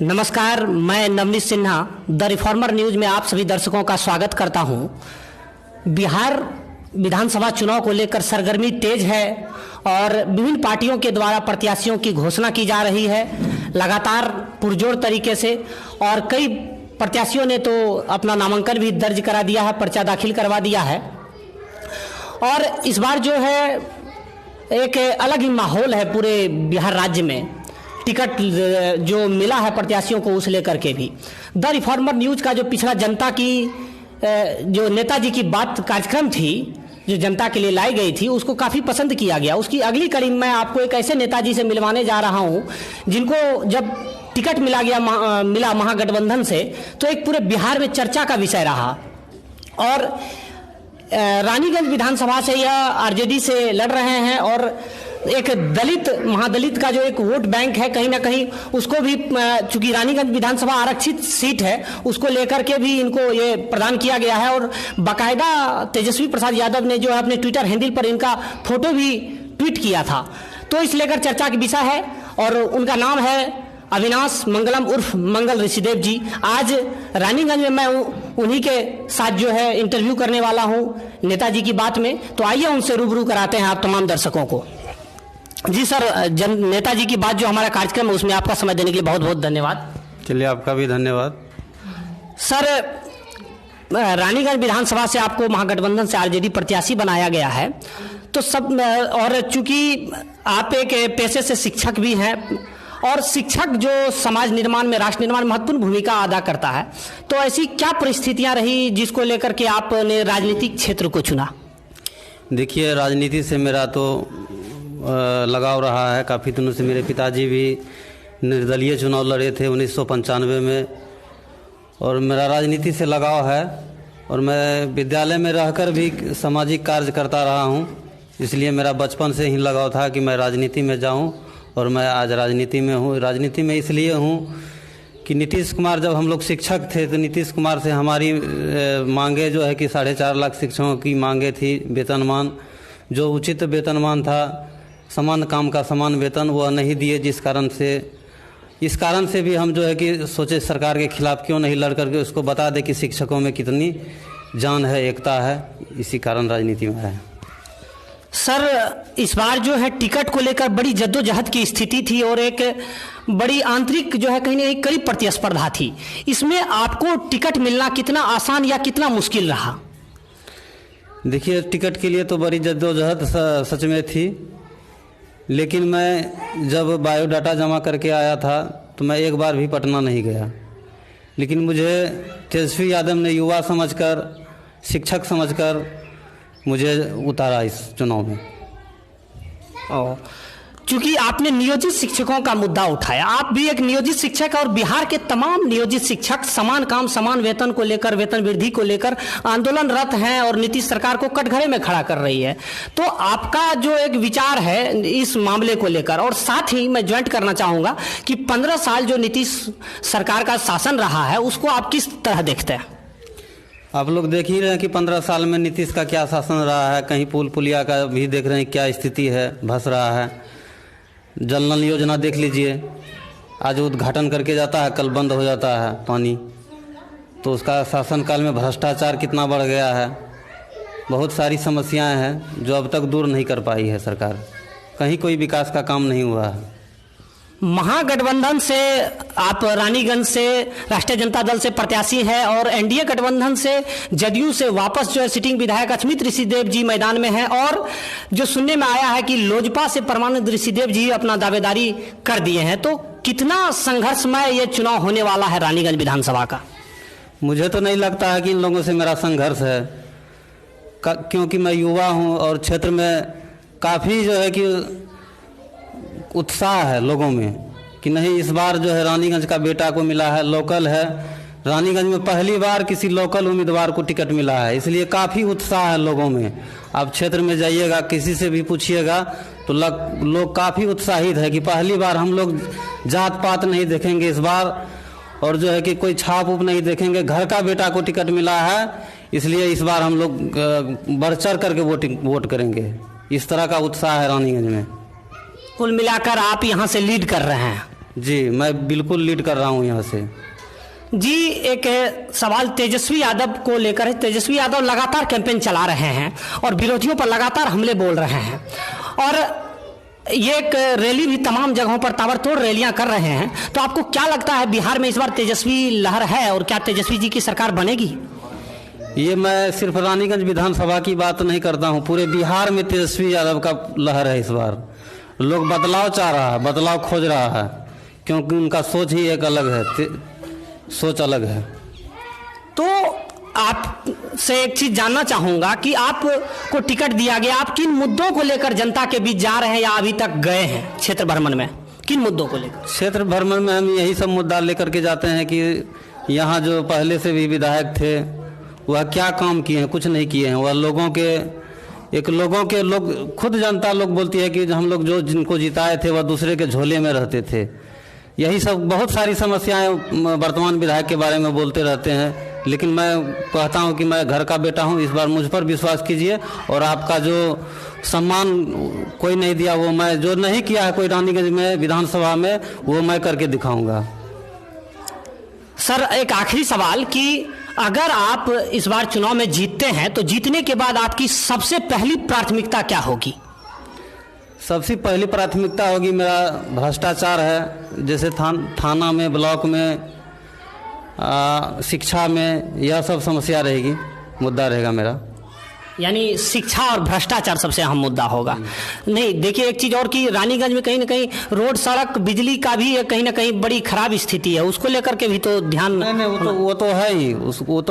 नमस्कार, मैं Navneet Sinha the reformer news में आप सभी दर्शकों का स्वागत करता हूं। बिहार विधानसभा चुनाव को लेकर सरगर्मी तेज है और विभिन्न पार्टियों के द्वारा प्रत्याशियों की घोषणा की जा रही है लगातार पुरजोर तरीके से, और कई प्रत्याशियों ने तो अपना नामांकन भी दर्ज करा दिया है, पर्चा दाखिल करवा दिया है। और इस बार जो है एक अलग ही माहौल है पूरे बिहार राज्य में। टिकट जो मिला है प्रत्याशियों को उस लेकर के भी द रिफॉर्मर न्यूज़ का जो पिछला जनता की जो नेताजी की बात कार्यक्रम थी, जो जनता के लिए लाई गई थी, उसको काफ़ी पसंद किया गया। उसकी अगली कड़ी मैं आपको एक ऐसे नेताजी से मिलवाने जा रहा हूं जिनको जब टिकट मिला महागठबंधन से तो एक पूरे बिहार में चर्चा का विषय रहा। और रानीगंज विधानसभा से यह आरजेडी से लड़ रहे हैं और एक दलित महादलित का जो एक वोट बैंक है कहीं ना कहीं उसको भी, चूंकि रानीगंज विधानसभा आरक्षित सीट है, उसको लेकर के भी इनको ये प्रदान किया गया है। और बाकायदा तेजस्वी प्रसाद यादव ने जो है अपने ट्विटर हैंडल पर इनका फोटो भी ट्वीट किया था, तो इस लेकर चर्चा का विषय है। और उनका नाम है अविनाश मंगलम उर्फ मंगल ऋषिदेव जी। आज रानीगंज में मैं उन्हीं के साथ जो है इंटरव्यू करने वाला हूं नेताजी की बात में, तो आइए उनसे रूबरू कराते हैं आप तमाम दर्शकों को। जी सर, नेताजी की बात जो हमारा कार्यक्रम है उसमें आपका समय देने के लिए बहुत बहुत धन्यवाद। चलिए, आपका भी धन्यवाद। सर, रानीगंज विधानसभा से आपको महागठबंधन से आरजेडी प्रत्याशी बनाया गया है, तो सब, और चूंकि आप एक पेशे से शिक्षक भी हैं और शिक्षक जो समाज निर्माण में, राष्ट्र निर्माण में महत्वपूर्ण भूमिका अदा करता है, तो ऐसी क्या परिस्थितियां रही जिसको लेकर के आपने राजनीतिक क्षेत्र को चुना? देखिए, राजनीति से मेरा तो लगाव रहा है काफ़ी दिनों से। मेरे पिताजी भी निर्दलीय चुनाव लड़े थे 1995 में, और मेरा राजनीति से लगाव है। और मैं विद्यालय में रहकर भी सामाजिक कार्य करता रहा हूं, इसलिए मेरा बचपन से ही लगाव था कि मैं राजनीति में जाऊं, और मैं आज राजनीति में हूं। राजनीति में इसलिए हूं कि नीतीश कुमार, जब हम लोग शिक्षक थे तो नीतीश कुमार से हमारी मांगे जो है कि 4.5 लाख शिक्षकों की मांगे थी, वेतनमान जो उचित वेतनमान था, समान काम का समान वेतन, वह नहीं दिए, इस कारण से भी हम जो है कि सोचे सरकार के खिलाफ क्यों नहीं लड़ करके उसको बता दे कि शिक्षकों में कितनी जान है, एकता है। इसी कारण राजनीति में है। सर, इस बार जो है टिकट को लेकर बड़ी जद्दोजहद की स्थिति थी और एक बड़ी आंतरिक जो है कहीं ना कहीं कड़ी प्रतिस्पर्धा थी। इसमें आपको टिकट मिलना कितना आसान या कितना मुश्किल रहा? देखिए, टिकट के लिए तो बड़ी जद्दोजहद सच में थी, लेकिन मैं जब बायोडाटा जमा करके आया था तो मैं एक बार भी पटना नहीं गया। लेकिन मुझे तेजस्वी यादव ने युवा समझकर, शिक्षक समझकर मुझे उतारा इस चुनाव में। क्योंकि आपने नियोजित शिक्षकों का मुद्दा उठाया, आप भी एक नियोजित शिक्षक और बिहार के तमाम नियोजित शिक्षक समान काम समान वेतन को लेकर, वेतन वृद्धि को लेकर आंदोलनरत हैं और नीतीश सरकार को कटघरे में खड़ा कर रही है। तो आपका जो एक विचार है इस मामले को लेकर, और साथ ही मैं ज्वाइंट करना चाहूंगा कि 15 साल जो नीतीश सरकार का शासन रहा है उसको आप किस तरह देखते हैं? आप लोग देख ही रहे हैं कि 15 साल में नीतीश का क्या शासन रहा है। कहीं पुल पुलिया का भी देख रहे हैं क्या स्थिति है, धस रहा है। जल नल योजना देख लीजिए, आज उद्घाटन करके जाता है, कल बंद हो जाता है पानी। तो उसका शासनकाल में भ्रष्टाचार कितना बढ़ गया है। बहुत सारी समस्याएं हैं जो अब तक दूर नहीं कर पाई है सरकार। कहीं कोई विकास का काम नहीं हुआ है। महागठबंधन से आप रानीगंज से राष्ट्रीय जनता दल से प्रत्याशी हैं और एनडीए गठबंधन से जदयू से वापस जो है सिटिंग विधायक अचमित ऋषिदेव जी मैदान में हैं, और जो सुनने में आया है कि लोजपा से परमानंद ऋषिदेव जी अपना दावेदारी कर दिए हैं। तो कितना संघर्षमय ये चुनाव होने वाला है रानीगंज विधानसभा का? मुझे तो नहीं लगता है कि इन लोगों से मेरा संघर्ष है, क्योंकि मैं युवा हूँ और क्षेत्र में काफ़ी जो है कि उत्साह है लोगों में कि नहीं, इस बार जो है रानीगंज का बेटा को मिला है, लोकल है। रानीगंज में पहली बार किसी लोकल उम्मीदवार को टिकट मिला है, इसलिए काफ़ी उत्साह है लोगों में। आप क्षेत्र में जाइएगा, किसी से भी पूछिएगा तो लोग काफ़ी उत्साहित है कि पहली बार हम लोग जात पात नहीं देखेंगे इस बार, और जो है कि कोई छाप उप नहीं देखेंगे, घर का बेटा को टिकट मिला है, इसलिए इस बार हम लोग बढ़ चढ़ करके वोट करेंगे। इस तरह का उत्साह है रानीगंज में। कुल मिलाकर आप यहाँ से लीड कर रहे हैं? जी, मैं बिल्कुल लीड कर रहा हूँ यहाँ से। जी, एक सवाल तेजस्वी यादव को लेकर है। तेजस्वी यादव लगातार कैंपेन चला रहे हैं और विरोधियों पर लगातार हमले बोल रहे हैं और ये एक रैली भी तमाम जगहों पर ताबड़तोड़ रैलियां कर रहे हैं। तो आपको क्या लगता है बिहार में इस बार तेजस्वी लहर है और क्या तेजस्वी जी की सरकार बनेगी? ये मैं सिर्फ रानीगंज विधानसभा की बात नहीं करता हूँ, पूरे बिहार में तेजस्वी यादव का लहर है। इस बार लोग बदलाव चाह रहा है, बदलाव खोज रहा है, क्योंकि उनका सोच ही एक अलग है, सोच अलग है। तो आपसे एक चीज जानना चाहूंगा कि आपको टिकट दिया गया, आप किन मुद्दों को लेकर जनता के बीच जा रहे हैं या अभी तक गए हैं क्षेत्र भ्रमण में? किन मुद्दों को लेकर? क्षेत्र भ्रमण में हम यही सब मुद्दा लेकर के जाते हैं कि यहाँ जो पहले से भी विधायक थे वह क्या काम किए हैं, कुछ नहीं किए हैं। वह लोगों के लोग खुद जनता लोग बोलती है कि हम लोग जो जिनको जिताए थे वह दूसरे के झोले में रहते थे। यही सब बहुत सारी समस्याएं वर्तमान विधायक के बारे में बोलते रहते हैं, लेकिन मैं कहता हूं कि मैं घर का बेटा हूं, इस बार मुझ पर विश्वास कीजिए और आपका जो सम्मान कोई नहीं दिया वो मैं जो नहीं किया है कोई रानीगंज में विधानसभा में वो मैं करके दिखाऊंगा। सर, एक आखिरी सवाल कि अगर आप इस बार चुनाव में जीतते हैं तो जीतने के बाद आपकी सबसे पहली प्राथमिकता क्या होगी? सबसे पहली प्राथमिकता होगी मेरा भ्रष्टाचार है, जैसे थाना में, ब्लॉक में, शिक्षा में, यह सब समस्या रहेगी, मुद्दा रहेगा मेरा। यानी शिक्षा और भ्रष्टाचार सबसे अहम मुद्दा होगा। नहीं, देखिए एक चीज़ और कि रानीगंज में कहीं ना कहीं रोड, सड़क, बिजली का भी कहीं ना कहीं बड़ी खराब स्थिति है, उसको लेकर के भी तो ध्यान। नहीं, वो तो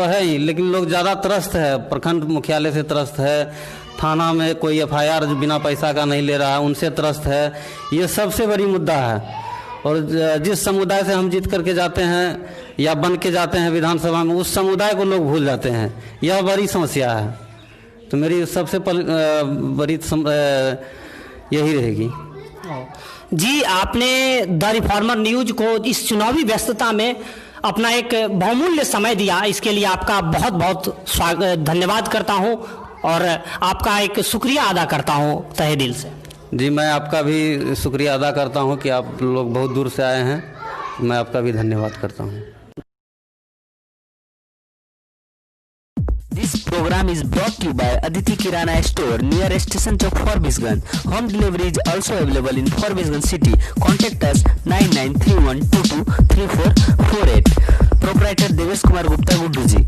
है ही, लेकिन लोग ज़्यादा त्रस्त है, प्रखंड मुख्यालय से त्रस्त है, थाना में कोई FIR बिना पैसा का नहीं ले रहा है, उनसे त्रस्त है। ये सबसे बड़ी मुद्दा है और जिस समुदाय से हम जीत करके जाते हैं या बन के जाते हैं विधानसभा में, उस समुदाय को लोग भूल जाते हैं। यह बड़ी समस्या है, तो मेरी सबसे बड़ी यही रहेगी। जी, आपने द रिफॉर्मर न्यूज को इस चुनावी व्यस्तता में अपना एक बहुमूल्य समय दिया, इसके लिए आपका बहुत बहुत धन्यवाद करता हूं और आपका एक शुक्रिया अदा करता हूं तहे दिल से। जी, मैं आपका भी शुक्रिया अदा करता हूं कि आप लोग बहुत दूर से आए हैं, मैं आपका भी धन्यवाद करता हूं। This program is brought to you by Aditi Kirana Store near Station Chowk, Forbisganj. Home delivery is also available in Forbisganj city. Contact us 9931223448. Proprietor Devesh Kumar Gupta Guddu ji.